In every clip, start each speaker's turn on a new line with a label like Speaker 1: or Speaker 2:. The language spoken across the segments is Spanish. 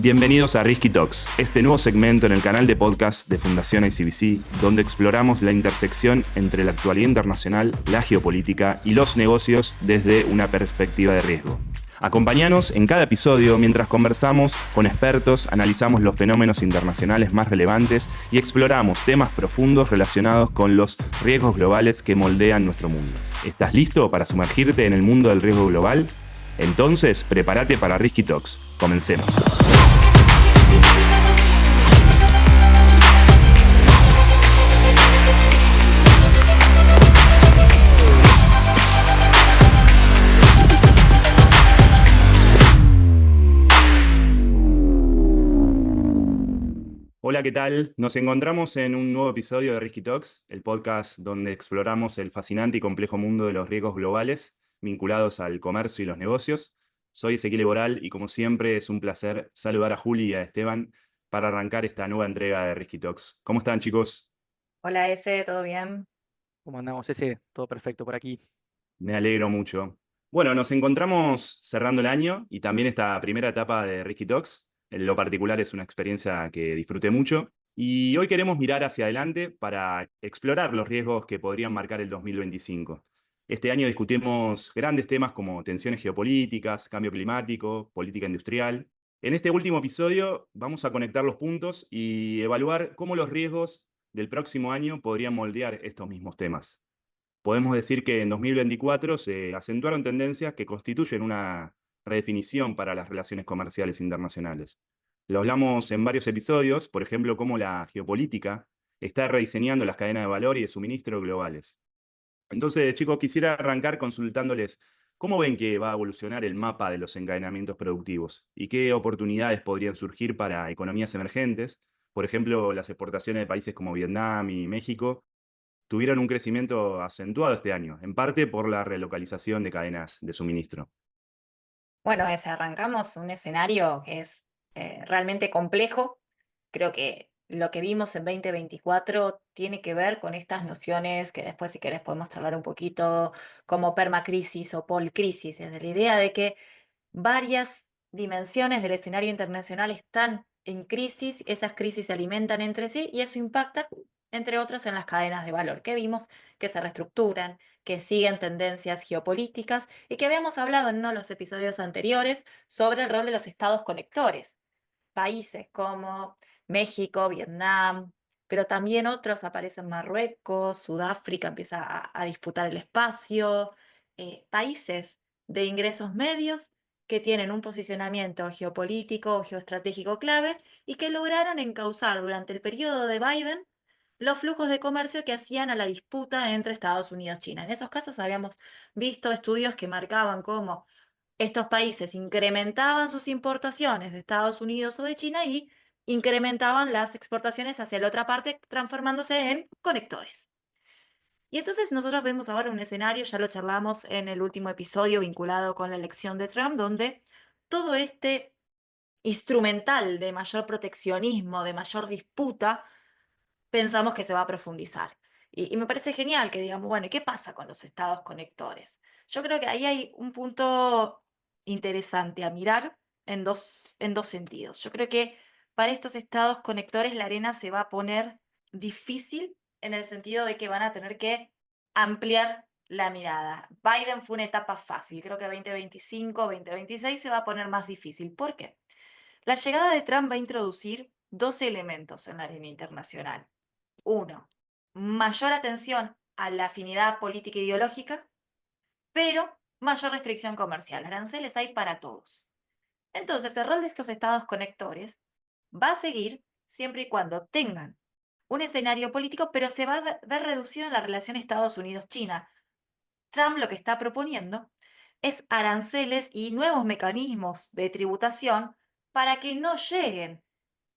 Speaker 1: Bienvenidos a Risky Talks, este nuevo segmento en el canal de podcast de Fundación ICBC, donde exploramos la intersección entre la actualidad internacional, la geopolítica y los negocios desde una perspectiva de riesgo. Acompáñanos en cada episodio mientras conversamos con expertos, analizamos los fenómenos internacionales más relevantes y exploramos temas profundos relacionados con los riesgos globales que moldean nuestro mundo. ¿Estás listo para sumergirte en el mundo del riesgo global? Entonces, prepárate para Risky Talks. Comencemos. Hola, ¿qué tal? Nos encontramos en un nuevo episodio de Risky Talks, el podcast donde exploramos el fascinante y complejo mundo de los riesgos globales vinculados al comercio y los negocios. Soy Ezequiel Boral y como siempre es un placer saludar a Juli y a Esteban para arrancar esta nueva entrega de Risky Talks. ¿Cómo están, chicos?
Speaker 2: Hola, ese, ¿todo bien?
Speaker 3: ¿Cómo andamos ese? Todo perfecto por aquí.
Speaker 1: Me alegro mucho. Bueno, nos encontramos cerrando el año y también esta primera etapa de Risky Talks. En lo particular es una experiencia que disfruté mucho. Y hoy queremos mirar hacia adelante para explorar los riesgos que podrían marcar el 2025. Este año discutimos grandes temas como tensiones geopolíticas, cambio climático, política industrial. En este último episodio vamos a conectar los puntos y evaluar cómo los riesgos del próximo año podrían moldear estos mismos temas. Podemos decir que en 2024 se acentuaron tendencias que constituyen una redefinición para las relaciones comerciales internacionales. Lo hablamos en varios episodios, por ejemplo, cómo la geopolítica está rediseñando las cadenas de valor y de suministro globales. Entonces, chicos, quisiera arrancar consultándoles cómo ven que va a evolucionar el mapa de los encadenamientos productivos y qué oportunidades podrían surgir para economías emergentes, por ejemplo, las exportaciones de países como Vietnam y México tuvieron un crecimiento acentuado este año, en parte por la relocalización de cadenas de suministro.
Speaker 2: Bueno, arrancamos un escenario que es realmente complejo. Creo que lo que vimos en 2024 tiene que ver con estas nociones que después, si querés, podemos charlar un poquito, como permacrisis o polcrisis, desde la idea de que varias dimensiones del escenario internacional están en crisis, esas crisis se alimentan entre sí y eso impacta, entre otros, en las cadenas de valor que vimos, que se reestructuran, que siguen tendencias geopolíticas y que habíamos hablado en uno de los episodios anteriores sobre el rol de los estados conectores. Países como México, Vietnam, pero también otros aparecen Marruecos, Sudáfrica empieza a disputar el espacio, países de ingresos medios que tienen un posicionamiento geopolítico o geoestratégico clave y que lograron encauzar durante el periodo de Biden los flujos de comercio que hacían a la disputa entre Estados Unidos y China. En esos casos habíamos visto estudios que marcaban cómo estos países incrementaban sus importaciones de Estados Unidos o de China y incrementaban las exportaciones hacia la otra parte, transformándose en conectores. Y entonces nosotros vemos ahora un escenario, ya lo charlamos en el último episodio vinculado con la elección de Trump, donde todo este instrumental de mayor proteccionismo, de mayor disputa, pensamos que se va a profundizar. Y me parece genial que digamos, bueno, ¿y qué pasa con los estados conectores? Yo creo que ahí hay un punto interesante a mirar en dos sentidos. Yo creo que para estos estados conectores la arena se va a poner difícil en el sentido de que van a tener que ampliar la mirada. Biden fue una etapa fácil, creo que 2025, 2026 se va a poner más difícil. ¿Por qué? La llegada de Trump va a introducir dos elementos en la arena internacional. Uno, mayor atención a la afinidad política e ideológica, pero mayor restricción comercial. Aranceles hay para todos. Entonces, el rol de estos estados conectores va a seguir siempre y cuando tengan un escenario político, pero se va a ver reducido en la relación Estados Unidos-China. Trump lo que está proponiendo es aranceles y nuevos mecanismos de tributación para que no lleguen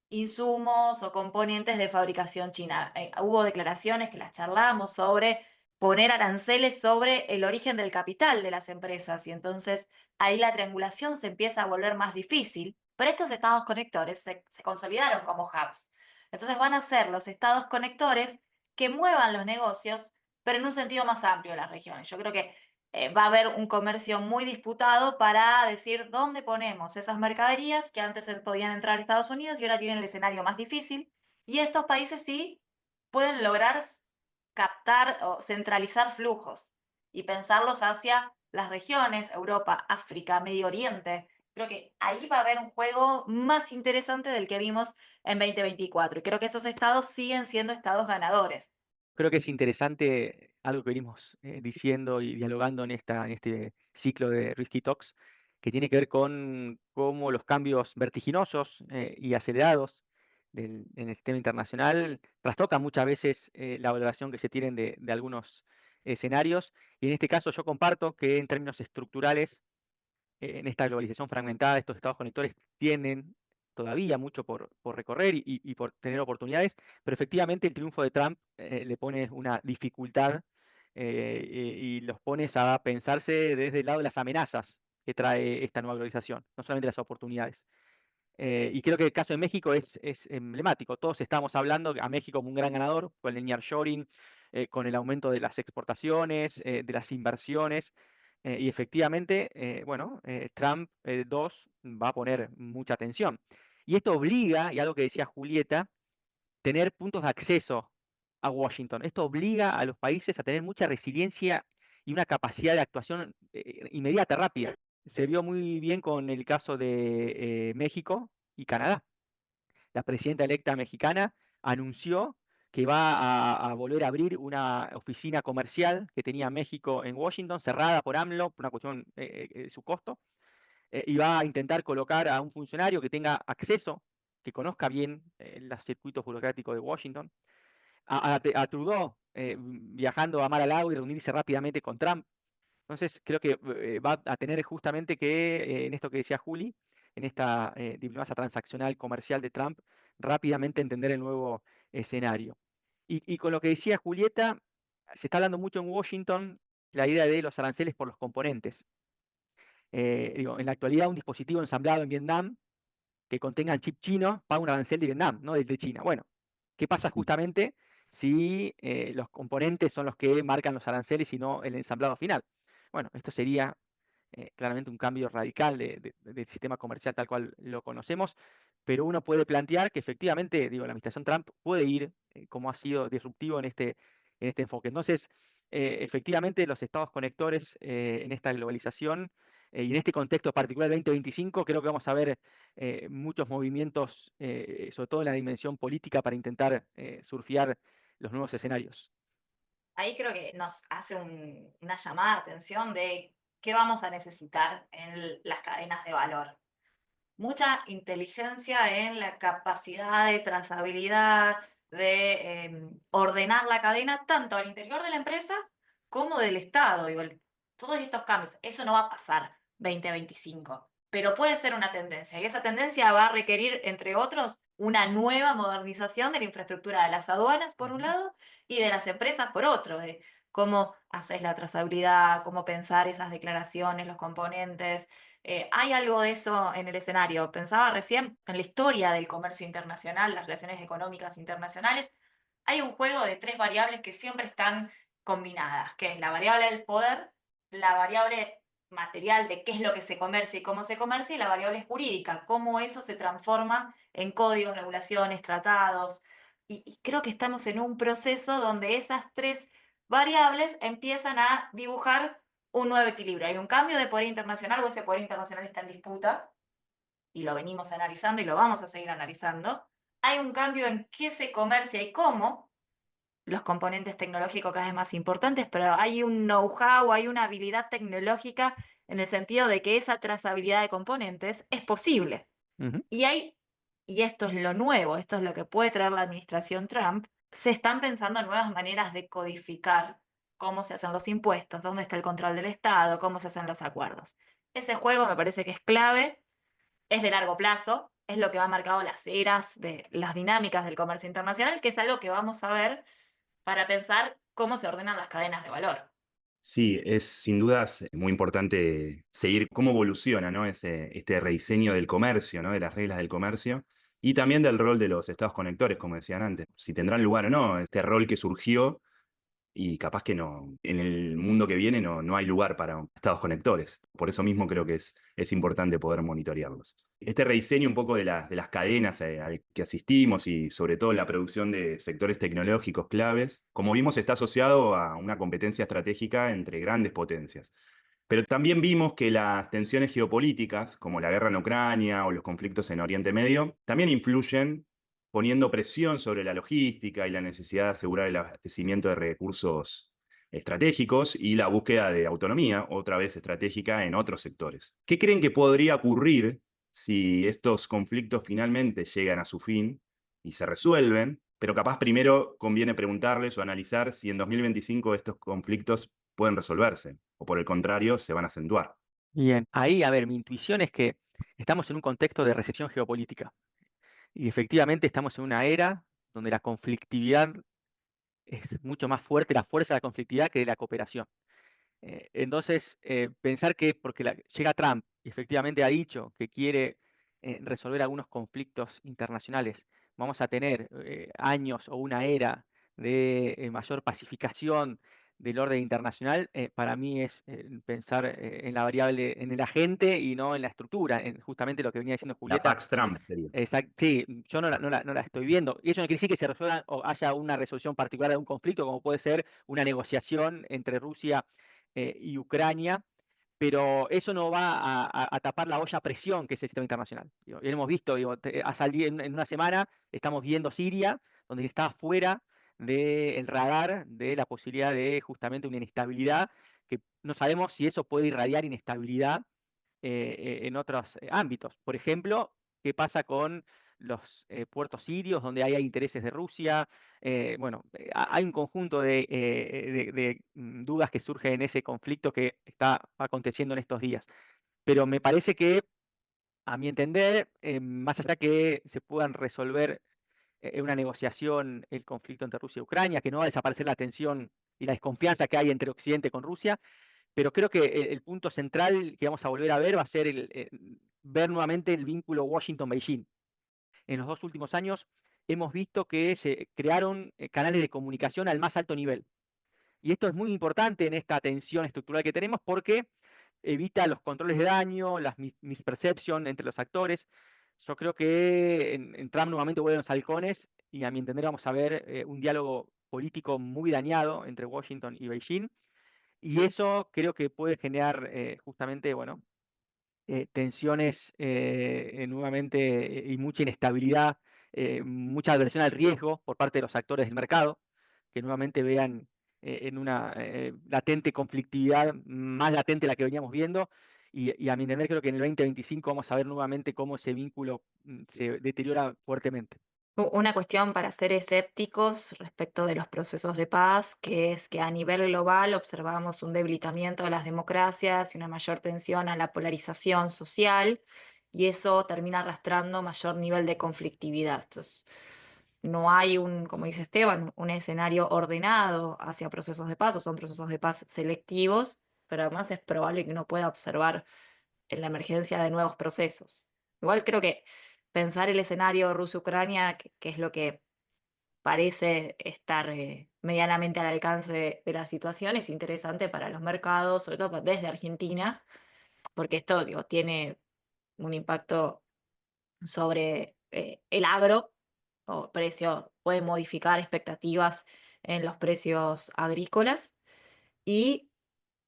Speaker 2: insumos o componentes de fabricación china. Hubo declaraciones que las charlamos sobre poner aranceles sobre el origen del capital de las empresas y entonces ahí la triangulación se empieza a volver más difícil. Pero estos estados conectores se consolidaron como hubs. Entonces van a ser los estados conectores que muevan los negocios, pero en un sentido más amplio de las regiones. Yo creo que va a haber un comercio muy disputado para decir dónde ponemos esas mercaderías que antes podían entrar a Estados Unidos y ahora tienen el escenario más difícil. Y estos países sí pueden lograr captar o centralizar flujos y pensarlos hacia las regiones, Europa, África, Medio Oriente. Creo que ahí va a haber un juego más interesante del que vimos en 2024. Y creo que esos estados siguen siendo estados ganadores.
Speaker 3: Creo que es interesante algo que venimos diciendo y dialogando en este ciclo de Risky Talks, que tiene que ver con cómo los cambios vertiginosos y acelerados en el sistema internacional trastocan muchas veces la valoración que se tienen de algunos escenarios. Y en este caso yo comparto que en términos estructurales en esta globalización fragmentada, estos estados conectores tienen todavía mucho por recorrer y por tener oportunidades, pero efectivamente el triunfo de Trump le pone una dificultad y los pones a pensarse desde el lado de las amenazas que trae esta nueva globalización, no solamente las oportunidades. Y creo que el caso de México es emblemático. Todos estamos hablando a México como un gran ganador con el nearshoring, con el aumento de las exportaciones, de las inversiones. Y efectivamente, bueno, Trump 2 va a poner mucha atención. Y esto obliga, y algo que decía Julieta, tener puntos de acceso a Washington. Esto obliga a los países a tener mucha resiliencia y una capacidad de actuación inmediata, rápida. Se vio muy bien con el caso de México y Canadá. La presidenta electa mexicana anunció que va a volver a abrir una oficina comercial que tenía México en Washington, cerrada por AMLO, por una cuestión de su costo, y va a intentar colocar a un funcionario que tenga acceso, que conozca bien los circuitos burocráticos de Washington, a Trudeau viajando a Mar-a-Lago y reunirse rápidamente con Trump. Entonces, creo que va a tener justamente que, en esto que decía Juli, en esta diplomacia transaccional comercial de Trump, rápidamente entender el nuevo escenario. Y con lo que decía Julieta, se está hablando mucho en Washington la idea de los aranceles por los componentes. Digo, en la actualidad, un dispositivo ensamblado en Vietnam que contenga el chip chino paga un arancel de Vietnam, no desde China. Bueno, ¿qué pasa justamente si los componentes son los que marcan los aranceles y no el ensamblado final? Bueno, esto sería claramente un cambio radical del sistema comercial tal cual lo conocemos, pero uno puede plantear que efectivamente, digo, la administración Trump puede ir, como ha sido disruptivo en este enfoque. Entonces, efectivamente, los estados conectores en esta globalización y en este contexto particular del 2025, creo que vamos a ver muchos movimientos, sobre todo en la dimensión política, para intentar surfear los nuevos escenarios.
Speaker 2: Ahí creo que nos hace una llamada de atención de qué vamos a necesitar en las cadenas de valor. Mucha inteligencia en la capacidad de trazabilidad, de ordenar la cadena tanto al interior de la empresa como del Estado. Digo, todos estos cambios, eso no va a pasar 2025, pero puede ser una tendencia y esa tendencia va a requerir, entre otros, una nueva modernización de la infraestructura de las aduanas, por un lado, y de las empresas, por otro, de cómo haces la trazabilidad, cómo pensar esas declaraciones, los componentes. Hay algo de eso en el escenario. Pensaba recién en la historia del comercio internacional, las relaciones económicas internacionales. Hay un juego de tres variables que siempre están combinadas, que es la variable del poder, la variable material de qué es lo que se comercia y cómo se comercia, y la variable jurídica, cómo eso se transforma en códigos, regulaciones, tratados. Y creo que estamos en un proceso donde esas tres variables empiezan a dibujar un nuevo equilibrio. Hay un cambio de poder internacional o ese poder internacional está en disputa y lo venimos analizando y lo vamos a seguir analizando. Hay un cambio en qué se comercia y cómo, los componentes tecnológicos cada vez más importantes, pero hay un know-how, hay una habilidad tecnológica en el sentido de que esa trazabilidad de componentes es posible.
Speaker 3: Ujú.
Speaker 2: Y hay, y esto es lo nuevo, esto es lo que puede traer la administración Trump, se están pensando nuevas maneras de codificar cómo se hacen los impuestos, dónde está el control del Estado, cómo se hacen los acuerdos. Ese juego me parece que es clave, es de largo plazo, es lo que va marcado las eras de las dinámicas del comercio internacional, que es algo que vamos a ver para pensar cómo se ordenan las cadenas de valor.
Speaker 1: Sí, es sin dudas muy importante seguir cómo evoluciona, ¿no? Este rediseño del comercio, ¿no? De las reglas del comercio y también del rol de los estados conectores, como decían antes. Si tendrán lugar o no, este rol que surgió y capaz que no, en el mundo que viene no hay lugar para estados conectores. Por eso mismo creo que es importante poder monitorearlos. Este rediseño un poco de las cadenas al que asistimos y sobre todo la producción de sectores tecnológicos claves, como vimos, está asociado a una competencia estratégica entre grandes potencias. Pero también vimos que las tensiones geopolíticas, como la guerra en Ucrania o los conflictos en Oriente Medio, también influyen poniendo presión sobre la logística y la necesidad de asegurar el abastecimiento de recursos estratégicos y la búsqueda de autonomía, otra vez estratégica, en otros sectores. ¿Qué creen que podría ocurrir si estos conflictos finalmente llegan a su fin y se resuelven? Pero capaz primero conviene preguntarles o analizar si en 2025 estos conflictos pueden resolverse, o por el contrario, se van a acentuar.
Speaker 3: Bien, ahí, a ver, mi intuición es que estamos en un contexto de recesión geopolítica y efectivamente estamos en una era donde la conflictividad es mucho más fuerte, la fuerza de la conflictividad que de la cooperación. Entonces, pensar que porque llega Trump y efectivamente ha dicho que quiere resolver algunos conflictos internacionales, vamos a tener años o una era de mayor pacificación del orden internacional, para mí es pensar en la variable, en el agente y no en la estructura, en justamente lo que venía diciendo
Speaker 1: La
Speaker 3: Julieta.
Speaker 1: Pax Trump sería.
Speaker 3: Sí, yo no la estoy viendo. Y eso no quiere decir que se resuelva o haya una resolución particular de un conflicto, como puede ser una negociación entre Rusia y Ucrania, pero eso no va a tapar la olla a presión que es el sistema internacional. Digo, y lo hemos visto, digo, ha salido en una semana, estamos viendo Siria, donde está fuera del radar de la posibilidad de justamente una inestabilidad, que no sabemos si eso puede irradiar inestabilidad en otros ámbitos. Por ejemplo, ¿qué pasa con los puertos sirios, donde hay intereses de Rusia? Bueno, hay un conjunto de dudas que surgen en ese conflicto que está aconteciendo en estos días. Pero me parece que, a mi entender, más allá que se puedan resolver en una negociación el conflicto entre Rusia y Ucrania, que no va a desaparecer la tensión y la desconfianza que hay entre Occidente con Rusia, pero creo que el punto central que vamos a volver a ver va a ser ver nuevamente el vínculo Washington-Beijing. En los 2 últimos años hemos visto que se crearon canales de comunicación al más alto nivel. Y esto es muy importante en esta tensión estructural que tenemos porque evita los controles de daño, las misperception entre los actores. Yo creo que en Trump nuevamente vuelven los halcones y a mi entender vamos a ver un diálogo político muy dañado entre Washington y Beijing. Y eso creo que puede generar justamente, bueno, tensiones nuevamente y mucha inestabilidad, mucha aversión al riesgo por parte de los actores del mercado, que nuevamente vean en una latente conflictividad, más latente la que veníamos viendo. Y a mi entender creo que en el 2025 vamos a ver nuevamente cómo ese vínculo se deteriora fuertemente.
Speaker 2: Una cuestión para ser escépticos respecto de los procesos de paz, que es que a nivel global observamos un debilitamiento de las democracias y una mayor tensión a la polarización social, y eso termina arrastrando mayor nivel de conflictividad. Entonces, no hay como dice Esteban, un escenario ordenado hacia procesos de paz, o son procesos de paz selectivos, pero además es probable que uno pueda observar en la emergencia de nuevos procesos. Igual creo que pensar el escenario Rusia-Ucrania, que es lo que parece estar medianamente al alcance de la situación, es interesante para los mercados, sobre todo desde Argentina, porque esto digo, tiene un impacto sobre el agro, o precio, puede modificar expectativas en los precios agrícolas, y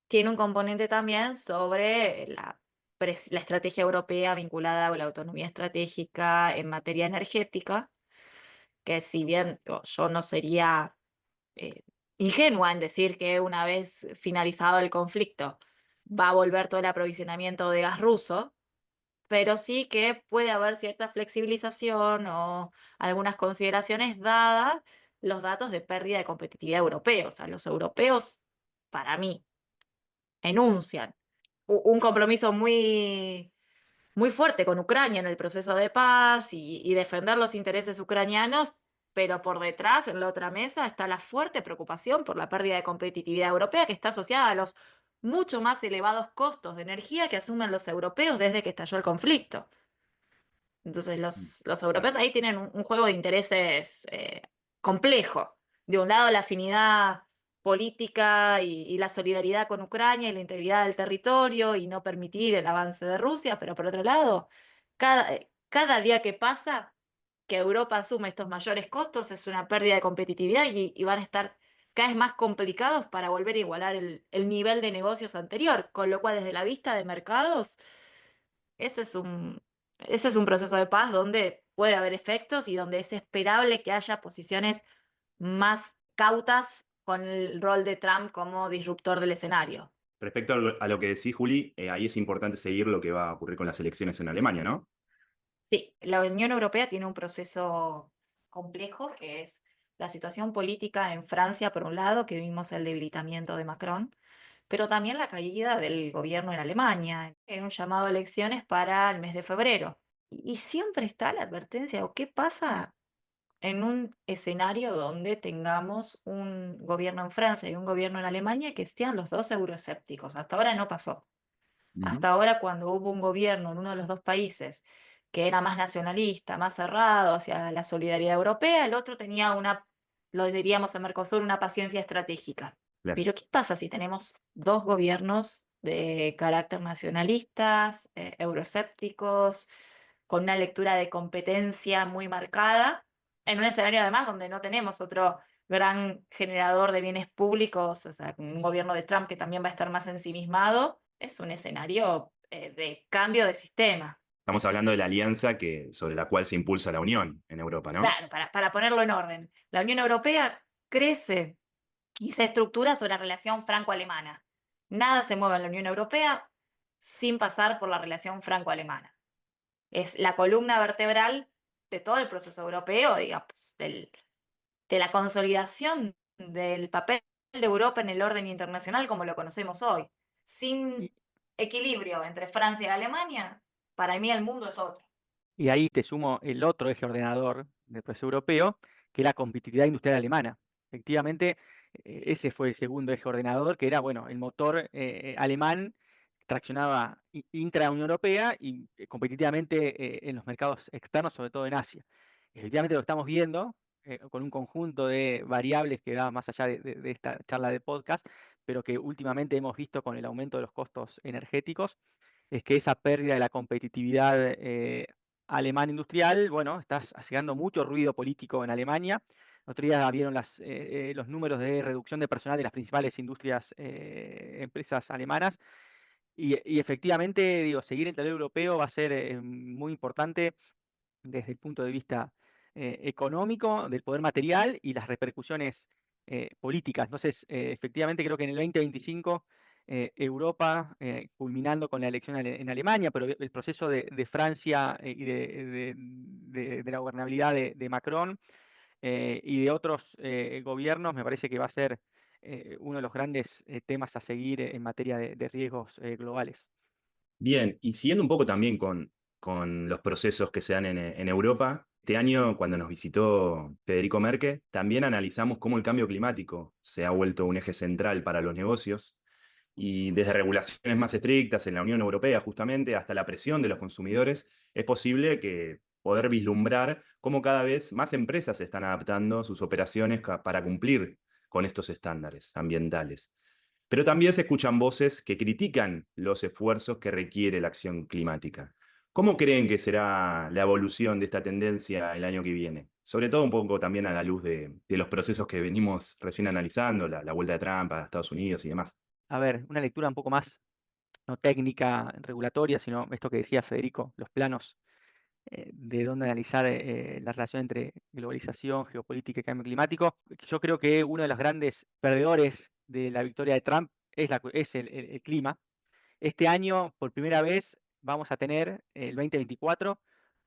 Speaker 2: tiene un componente también sobre la estrategia europea vinculada a la autonomía estratégica en materia energética, que si bien yo no sería eh, ingenua en decir que una vez finalizado el conflicto va a volver todo el aprovisionamiento de gas ruso, pero sí que puede haber cierta flexibilización o algunas consideraciones dadas los datos de pérdida de competitividad europeos. O sea, los europeos, para mí, enuncian un compromiso muy fuerte con Ucrania en el proceso de paz y defender los intereses ucranianos, pero por detrás, en la otra mesa, está la fuerte preocupación por la pérdida de competitividad europea que está asociada a los mucho más elevados costos de energía que asumen los europeos desde que estalló el conflicto. Entonces, los europeos
Speaker 1: Exacto.
Speaker 2: ahí tienen un juego de intereses complejo. De un lado, la afinidad política y la solidaridad con Ucrania y la integridad del territorio y no permitir el avance de Rusia, pero por otro lado, cada día que pasa que Europa asume estos mayores costos es una pérdida de competitividad y van a estar cada vez más complicados para volver a igualar el nivel de negocios anterior, con lo cual desde la vista de mercados, ese es ese es un proceso de paz donde puede haber efectos y donde es esperable que haya posiciones más cautas con el rol de Trump como disruptor del escenario.
Speaker 1: Respecto a lo que decís, Juli, ahí es importante seguir lo que va a ocurrir con las elecciones en Alemania, ¿no?
Speaker 2: Sí, la Unión Europea tiene un proceso complejo que es la situación política en Francia, por un lado, que vimos el debilitamiento de Macron, pero también la caída del gobierno en Alemania, en un llamado a elecciones para el mes de febrero. Y siempre está la advertencia, ¿o qué pasa en un escenario donde tengamos un gobierno en Francia y un gobierno en Alemania que sean los dos euroescépticos? Hasta ahora no pasó.
Speaker 1: Ujú.
Speaker 2: Hasta ahora, cuando hubo un gobierno en uno de los dos países que era más nacionalista, más cerrado hacia la solidaridad europea, el otro tenía lo diríamos en Mercosur, una paciencia estratégica.
Speaker 1: Claro.
Speaker 2: Pero ¿qué pasa si tenemos dos gobiernos de carácter nacionalistas, euroescépticos, con una lectura de competencia muy marcada, en un escenario además donde no tenemos otro gran generador de bienes públicos, o sea, un gobierno de Trump que también va a estar más ensimismado? Es un escenario de cambio de sistema.
Speaker 1: Estamos hablando de la alianza sobre la cual se impulsa la Unión en Europa, ¿no?
Speaker 2: Claro, para ponerlo en orden. La Unión Europea crece y se estructura sobre la relación franco-alemana. Nada se mueve en la Unión Europea sin pasar por la relación franco-alemana. Es la columna vertebral de todo el proceso europeo, digamos, de la consolidación del papel de Europa en el orden internacional como lo conocemos hoy.
Speaker 3: Y,
Speaker 2: Sin equilibrio entre Francia y Alemania, para mí el mundo es otro.
Speaker 3: y ahí te sumo el otro eje ordenador del proceso europeo, que es la competitividad industrial alemana. Efectivamente, ese fue el segundo eje ordenador, que era, bueno, el motor alemán traccionaba intra-Unión Europea y competitivamente en los mercados externos, sobre todo en Asia. Efectivamente lo estamos viendo con un conjunto de variables que va más allá de esta charla de podcast, pero que últimamente hemos visto con el aumento de los costos energéticos, es que esa pérdida de la competitividad alemana industrial, bueno, está haciendo mucho ruido político en Alemania. El otro día vieron los números de reducción de personal de las principales industrias, empresas alemanas, y efectivamente, digo, seguir el tablero europeo va a ser muy importante desde el punto de vista económico, del poder material y las repercusiones políticas. Entonces, efectivamente, creo que en el 2025 Europa, culminando con la elección en Alemania, pero el proceso de Francia y de la gobernabilidad de Macron y de otros gobiernos, me parece que va a ser uno de los grandes temas a seguir en materia de riesgos globales.
Speaker 1: Bien, y siguiendo un poco también con los procesos que se dan en Europa, este año cuando nos visitó Federico Merkel, también analizamos cómo el cambio climático se ha vuelto un eje central para los negocios y desde regulaciones más estrictas en la Unión Europea justamente hasta la presión de los consumidores, es posible que poder vislumbrar cómo cada vez más empresas están adaptando sus operaciones para cumplir con estos estándares ambientales. Pero también se escuchan voces que critican los esfuerzos que requiere la acción climática. ¿Cómo creen que será la evolución de esta tendencia el año que viene? Sobre todo un poco también a la luz de los procesos que venimos recién analizando, la vuelta de Trump a Estados Unidos y demás.
Speaker 3: A ver, una lectura un poco más no técnica, regulatoria, sino esto que decía Federico, los planos de dónde analizar la relación entre globalización, geopolítica y cambio climático. Yo creo que uno de los grandes perdedores de la victoria de Trump es el clima. Este año, por primera vez, vamos a tener, el 2024,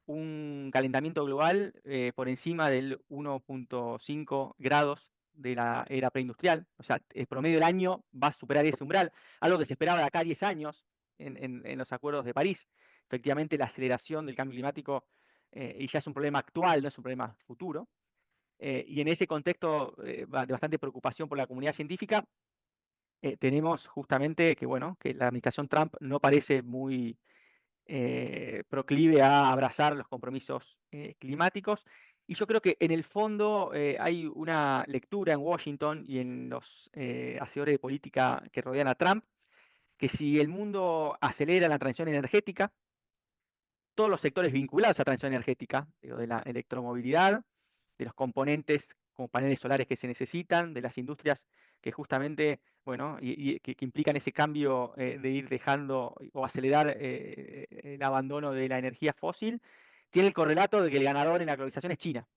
Speaker 3: un calentamiento global por encima del 1,5 grados de la era preindustrial. O sea, el promedio del año va a superar ese umbral, algo que se esperaba de acá a 10 años en los acuerdos de París. Efectivamente, la aceleración del cambio climático y ya es un problema actual, no es un problema futuro. Y en ese contexto de bastante preocupación por la comunidad científica, tenemos justamente que, bueno, que la administración Trump no parece muy proclive a abrazar los compromisos climáticos Y yo creo que en el fondo hay una lectura en Washington y en los hacedores de política que rodean a Trump, que si el mundo acelera la transición energética, todos los sectores vinculados a transición energética, digo, de la electromovilidad, de los componentes como paneles solares que se necesitan, de las industrias que justamente, bueno, que implican ese cambio de ir dejando o acelerar el abandono de la energía fósil, tiene el correlato de que el ganador en la globalización es China.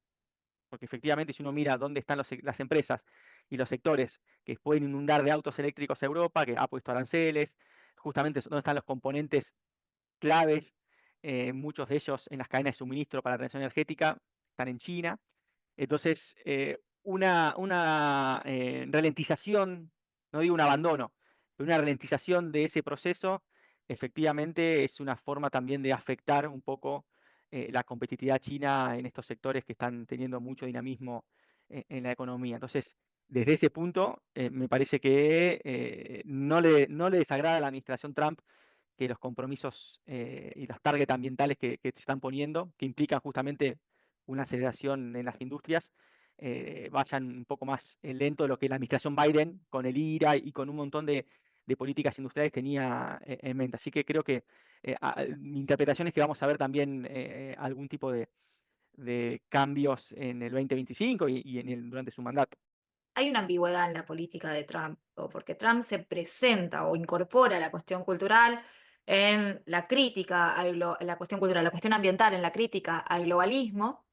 Speaker 3: Porque efectivamente, si uno mira dónde están las empresas y los sectores que pueden inundar de autos eléctricos a Europa, que ha puesto aranceles, justamente dónde están los componentes claves, muchos de ellos en las cadenas de suministro para la transición energética, están en China. Entonces, una ralentización, no digo un abandono, pero una ralentización de ese proceso, efectivamente es una forma también de afectar un poco la competitividad china en estos sectores que están teniendo mucho dinamismo en la economía. Entonces, desde ese punto, me parece que no le desagrada a la administración Trump que los compromisos y los targets ambientales que se están poniendo, que implican justamente una aceleración en las industrias, vayan un poco más lento de lo que la administración Biden, con el IRA y con un montón de políticas industriales, tenía en mente. Así que creo que mi interpretación es que vamos a ver también algún tipo de cambios en el 2025 y durante su mandato.
Speaker 2: Hay una ambigüedad en la política de Trump, porque Trump se presenta o incorpora la cuestión cultural en la crítica la cuestión cultural, la cuestión ambiental en la crítica al globalismo,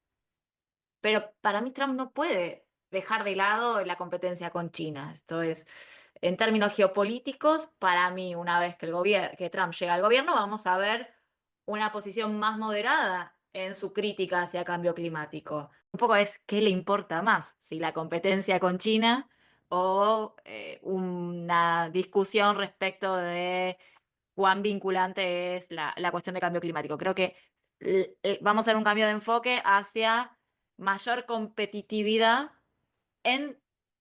Speaker 2: pero para mí Trump no puede dejar de lado la competencia con China. Esto es, en términos geopolíticos, para mí, una vez que Trump llega al gobierno, vamos a ver una posición más moderada en su crítica hacia cambio climático. Un poco es qué le importa más, si la competencia con China o una discusión respecto de cuán vinculante es la cuestión de cambio climático. Creo que vamos a hacer un cambio de enfoque hacia mayor competitividad en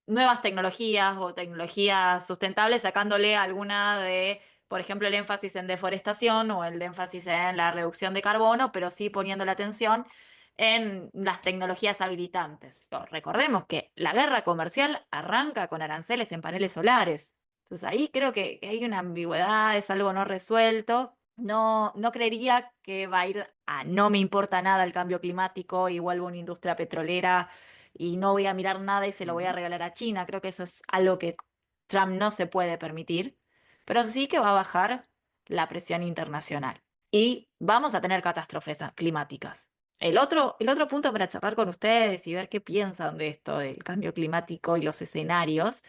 Speaker 2: nuevas tecnologías o tecnologías sustentables, sacándole alguna de, por ejemplo, el énfasis en deforestación o el énfasis en la reducción de carbono, pero sí poniendo la atención en las tecnologías habilitantes. Recordemos que la guerra comercial arranca con aranceles en paneles solares. Entonces ahí creo que hay una ambigüedad, es algo no resuelto. No creería que va a ir a no me importa nada el cambio climático y vuelvo a una industria petrolera y no voy a mirar nada y se lo voy a regalar a China. Creo que eso es algo que Trump no se puede permitir, pero sí que va a bajar la presión internacional. Y vamos a tener catástrofes climáticas. El otro punto para charlar con ustedes y ver qué piensan de esto, del cambio climático y los escenarios.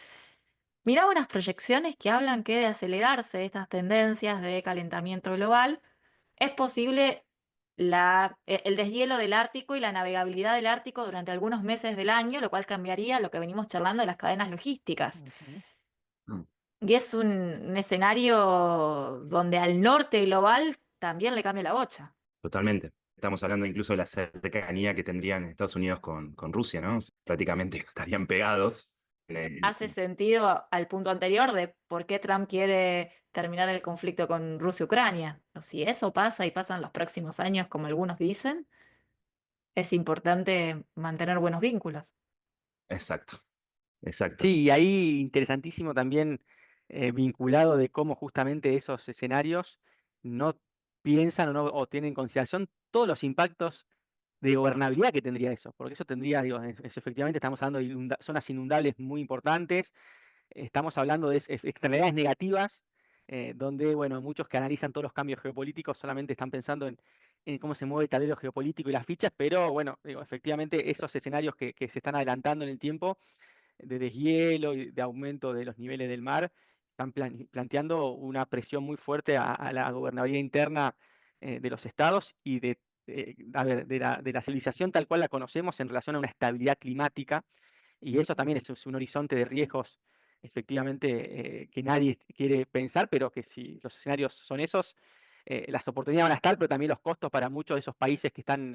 Speaker 2: Miraba unas proyecciones que hablan que de acelerarse estas tendencias de calentamiento global, es posible el deshielo del Ártico y la navegabilidad del Ártico durante algunos meses del año, lo cual cambiaría lo que venimos charlando de las cadenas logísticas.
Speaker 3: Ujú.
Speaker 1: Mm.
Speaker 2: Y es un escenario donde al norte global también le cambia la bocha.
Speaker 1: Totalmente. Estamos hablando incluso de la cercanía que tendrían Estados Unidos con Rusia, ¿no? O sea, prácticamente estarían pegados.
Speaker 2: Hace sentido al punto anterior de por qué Trump quiere terminar el conflicto con Rusia-Ucrania. Si eso pasa y pasan los próximos años, como algunos dicen, es importante mantener buenos vínculos.
Speaker 1: Exacto, exacto.
Speaker 3: Sí, y ahí interesantísimo también vinculado de cómo justamente esos escenarios no piensan o tienen en consideración todos los impactos de gobernabilidad que tendría eso, porque eso tendría, digo, efectivamente estamos hablando de zonas inundables muy importantes, estamos hablando de externalidades negativas, donde, bueno, muchos que analizan todos los cambios geopolíticos solamente están pensando en cómo se mueve el tablero geopolítico y las fichas, pero bueno, digo, efectivamente esos escenarios que se están adelantando en el tiempo de deshielo y de aumento de los niveles del mar, están planteando una presión muy fuerte a la gobernabilidad interna de los estados y a ver, de la civilización tal cual la conocemos en relación a una estabilidad climática. Y eso también es un horizonte de riesgos, efectivamente, que nadie quiere pensar, pero que si los escenarios son esos, las oportunidades van a estar, pero también los costos para muchos de esos países que están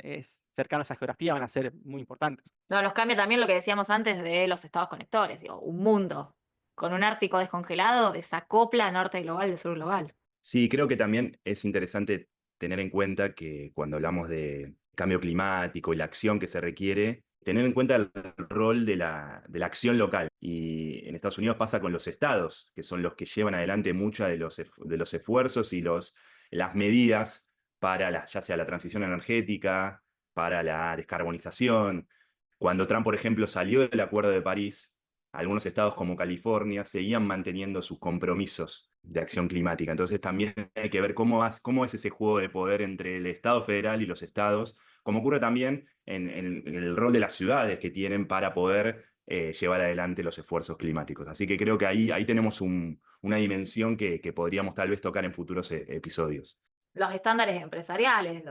Speaker 3: cercanos a esa geografía van a ser muy importantes.
Speaker 2: No, nos cambia también lo que decíamos antes de los estados conectores. Digo, un mundo con un Ártico descongelado desacopla norte global de sur global.
Speaker 1: Sí, creo que también es interesante tener en cuenta que cuando hablamos de cambio climático y la acción que se requiere, tener en cuenta el rol de la acción local. Y en Estados Unidos pasa con los estados, que son los que llevan adelante muchas de los esfuerzos y las medidas para ya sea la transición energética, para la descarbonización. Cuando Trump, por ejemplo, salió del Acuerdo de París, algunos estados como California seguían manteniendo sus compromisos de acción climática. Entonces también hay que ver cómo es ese juego de poder entre el Estado federal y los estados, como ocurre también en el rol de las ciudades que tienen para poder llevar adelante los esfuerzos climáticos. Así que creo que ahí tenemos una dimensión que podríamos tal vez tocar en futuros episodios.
Speaker 2: Los estándares empresariales,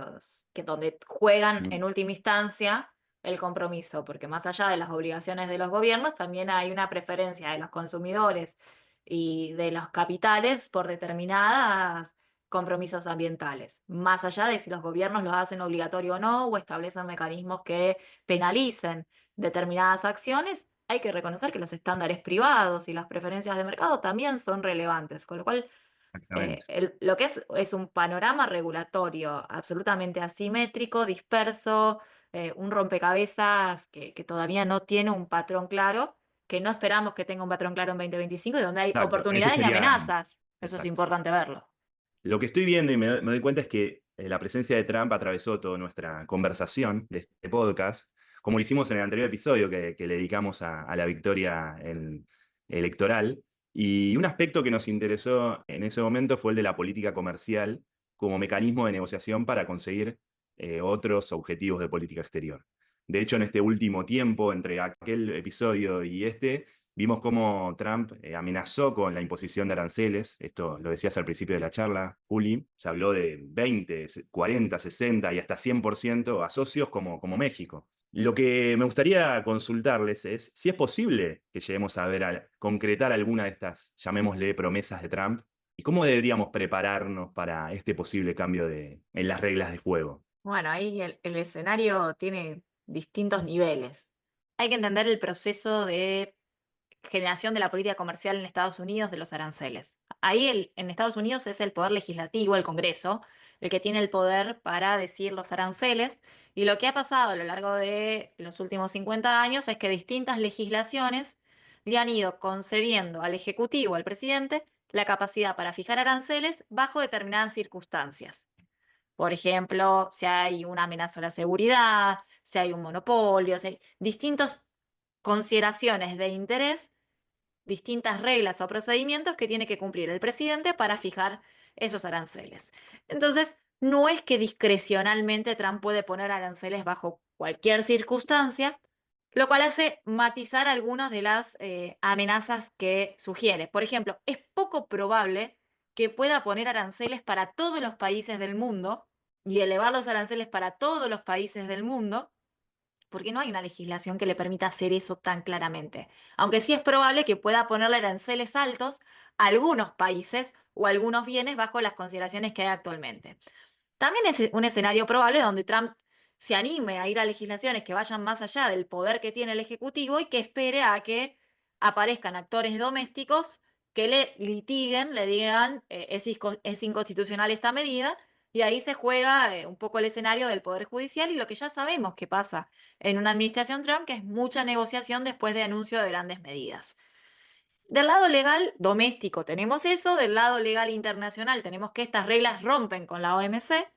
Speaker 2: donde juegan
Speaker 1: Mm.
Speaker 2: en última instancia el compromiso, porque más allá de las obligaciones de los gobiernos, también hay una preferencia de los consumidores y de los capitales por determinados compromisos ambientales, más allá de si los gobiernos lo hacen obligatorio o no, o establecen mecanismos que penalicen determinadas acciones. Hay que reconocer que los estándares privados y las preferencias de mercado también son relevantes, con lo cual
Speaker 1: Exactamente.
Speaker 2: lo que es un panorama regulatorio absolutamente asimétrico, disperso, un rompecabezas que todavía no tiene un patrón claro, que no esperamos que tenga un patrón claro en 2025 y donde hay
Speaker 1: Exacto, ese
Speaker 2: oportunidades y
Speaker 1: sería.
Speaker 2: amenazas. Eso es
Speaker 1: Exacto.
Speaker 2: importante verlo.
Speaker 1: Lo que estoy viendo y me doy cuenta es que la presencia de Trump atravesó toda nuestra conversación de este podcast, como lo hicimos en el anterior episodio que le dedicamos a la victoria electoral. Y un aspecto que nos interesó en ese momento fue el de la política comercial como mecanismo de negociación para conseguir otros objetivos de política exterior. De hecho, en este último tiempo, entre aquel episodio y este, vimos cómo Trump amenazó con la imposición de aranceles. Esto lo decías al principio de la charla, Juli. Se habló de 20, 40, 60 y hasta 100% a socios como México. Lo que me gustaría consultarles es si es posible que lleguemos a ver, a concretar alguna de estas, llamémosle, promesas de Trump, y cómo deberíamos prepararnos para este posible cambio en las reglas de juego.
Speaker 2: Bueno, ahí el escenario tiene distintos niveles. Hay que entender el proceso de generación de la política comercial en Estados Unidos de los aranceles. Ahí en Estados Unidos es el poder legislativo, el Congreso, el que tiene el poder para decir los aranceles. Y lo que ha pasado a lo largo de los últimos 50 años es que distintas legislaciones le han ido concediendo al Ejecutivo, al presidente, la capacidad para fijar aranceles bajo determinadas circunstancias. Por ejemplo, si hay una amenaza a la seguridad, si hay un monopolio, si hay distintas consideraciones de interés, distintas reglas o procedimientos que tiene que cumplir el presidente para fijar esos aranceles. Entonces, no es que discrecionalmente Trump puede poner aranceles bajo cualquier circunstancia, lo cual hace matizar algunas de las amenazas que sugiere. Por ejemplo, es poco probable que pueda poner aranceles para todos los países del mundo y elevar los aranceles para todos los países del mundo, porque no hay una legislación que le permita hacer eso tan claramente. Aunque sí es probable que pueda ponerle aranceles altos a algunos países o a algunos bienes bajo las consideraciones que hay actualmente. También es un escenario probable donde Trump se anime a ir a legislaciones que vayan más allá del poder que tiene el Ejecutivo y que espere a que aparezcan actores domésticos que le litiguen, le digan es inconstitucional esta medida, y ahí se juega un poco el escenario del Poder Judicial y lo que ya sabemos que pasa en una administración Trump, que es mucha negociación después de anuncio de grandes medidas. Del lado legal doméstico tenemos eso, del lado legal internacional tenemos que estas reglas rompen con la OMC,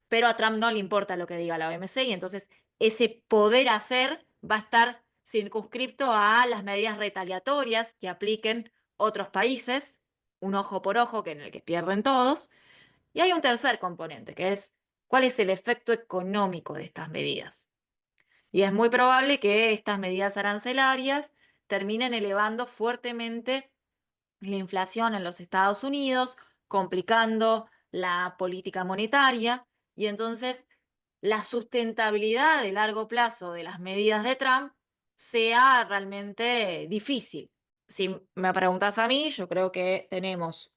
Speaker 2: pero a Trump no le importa lo que diga la OMC y entonces ese poder hacer va a estar circunscripto a las medidas retaliatorias que apliquen otros países, un ojo por ojo que en el que pierden todos. Y hay un tercer componente, que es cuál es el efecto económico de estas medidas. Y es muy probable que estas medidas arancelarias terminen elevando fuertemente la inflación en los Estados Unidos, complicando la política monetaria, y entonces la sustentabilidad de largo plazo de las medidas de Trump sea realmente difícil. Si me preguntas a mí, yo creo que tenemos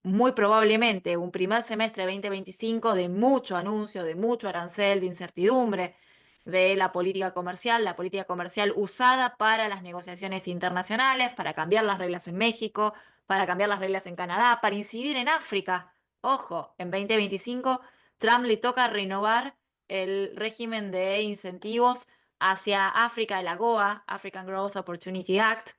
Speaker 2: muy probablemente un primer semestre de 2025 de mucho anuncio, de mucho arancel, de incertidumbre de la política comercial usada para las negociaciones internacionales, para cambiar las reglas en México, para cambiar las reglas en Canadá, para incidir en África. Ojo, en 2025 Trump le toca renovar el régimen de incentivos hacia África, el AGOA, African Growth Opportunity Act,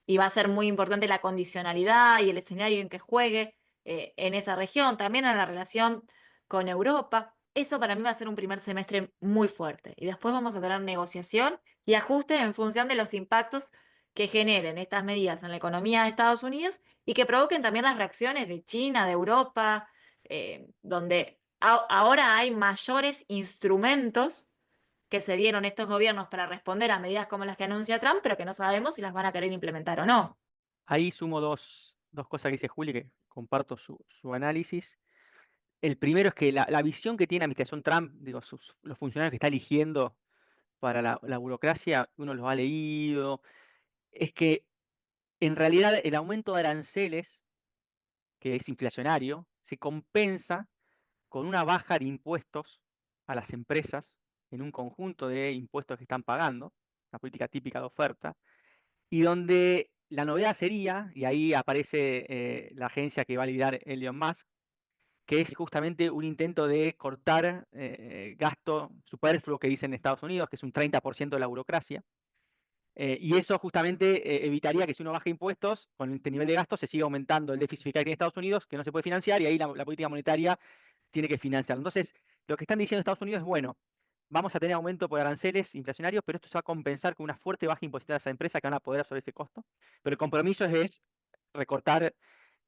Speaker 2: y va a ser muy importante la condicionalidad y el escenario en que juegue en esa región, también en la relación con Europa. Eso para mí va a ser un primer semestre muy fuerte. Y después vamos a tener negociación y ajuste en función de los impactos que generen estas medidas en la economía de Estados Unidos y que provoquen también las reacciones de China, de Europa, donde ahora hay mayores instrumentos que se dieron estos gobiernos para responder a medidas como las que anuncia Trump, pero que no sabemos si las van a querer implementar o no.
Speaker 3: Ahí sumo dos cosas que dice Juli, que comparto su análisis. El primero es que la visión que tiene la administración Trump, digo, los funcionarios que está eligiendo para la burocracia, uno los ha leído, es que en realidad el aumento de aranceles, que es inflacionario, se compensa con una baja de impuestos a las empresas en un conjunto de impuestos que están pagando, una política típica de oferta, y donde la novedad sería, y ahí aparece la agencia que va a liderar Elon Musk, que es justamente un intento de cortar gasto superfluo que dicen en Estados Unidos, que es un 30% de la burocracia. Y eso justamente evitaría que si uno baja impuestos, con este nivel de gasto se siga aumentando el déficit fiscal que tiene Estados Unidos, que no se puede financiar, y ahí la política monetaria tiene que financiarlo. Entonces, lo que están diciendo Estados Unidos es, bueno, vamos a tener aumento por aranceles inflacionarios, pero esto se va a compensar con una fuerte baja impositiva a esas empresas que van a poder absorber ese costo. Pero el compromiso es recortar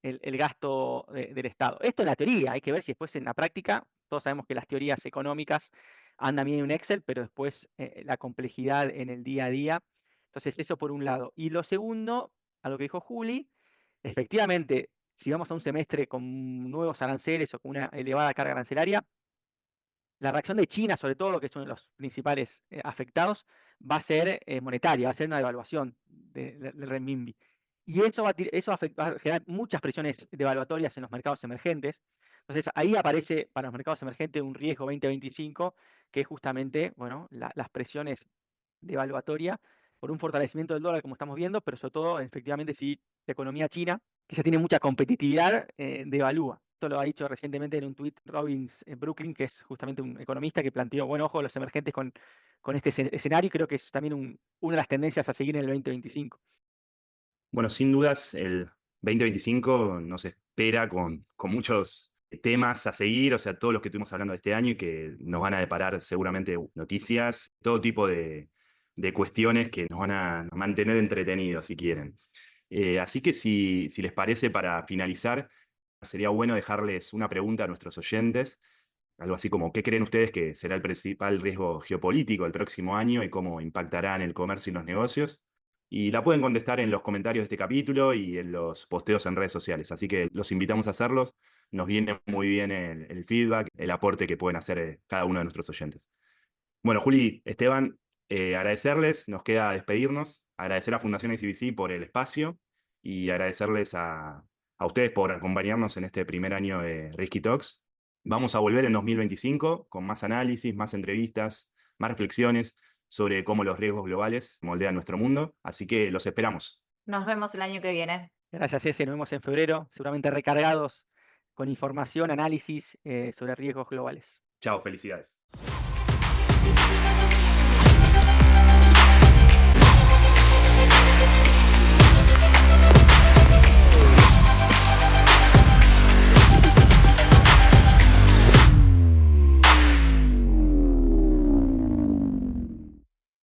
Speaker 3: el gasto del Estado. Esto en la teoría, hay que ver si después en la práctica, todos sabemos que las teorías económicas andan bien en un Excel, pero después la complejidad en el día a día. Entonces, eso por un lado. Y lo segundo, a lo que dijo Juli, efectivamente, si vamos a un semestre con nuevos aranceles o con una elevada carga arancelaria, la reacción de China, sobre todo, que es uno de los principales afectados, va a ser monetaria, va a ser una devaluación del renminbi. Y eso va a generar muchas presiones devaluatorias en los mercados emergentes. Entonces, ahí aparece para los mercados emergentes un riesgo 2025, que es justamente, bueno, las presiones devaluatorias por un fortalecimiento del dólar, como estamos viendo, pero sobre todo, efectivamente, si la economía china, que ya tiene mucha competitividad, devalúa. Esto lo ha dicho recientemente en un tuit Robbins Brooklyn, que es justamente un economista que planteó, bueno, ojo, los emergentes con este escenario, y creo que es también una de las tendencias a seguir en el 2025.
Speaker 1: Bueno, sin dudas, el 2025 nos espera con muchos temas a seguir, o sea, todos los que estuvimos hablando de este año y que nos van a deparar seguramente noticias, todo tipo de cuestiones que nos van a mantener entretenidos, si quieren. Así que si les parece, para finalizar, sería bueno dejarles una pregunta a nuestros oyentes, algo así como, ¿qué creen ustedes que será el principal riesgo geopolítico el próximo año y cómo impactará en el comercio y los negocios? Y la pueden contestar en los comentarios de este capítulo y en los posteos en redes sociales. Así que los invitamos a hacerlos. Nos viene muy bien el feedback, el aporte que pueden hacer cada uno de nuestros oyentes. Bueno, Juli, Esteban, agradecerles, nos queda despedirnos, agradecer a Fundación ICBC por el espacio y agradecerles a ustedes por acompañarnos en este primer año de Risky Talks. Vamos a volver en 2025 con más análisis, más entrevistas, más reflexiones sobre cómo los riesgos globales moldean nuestro mundo, así que los esperamos.
Speaker 2: Nos vemos el año que viene.
Speaker 3: Gracias, Ese. Nos vemos en febrero, seguramente recargados con información, análisis sobre riesgos globales.
Speaker 1: Chao, felicidades.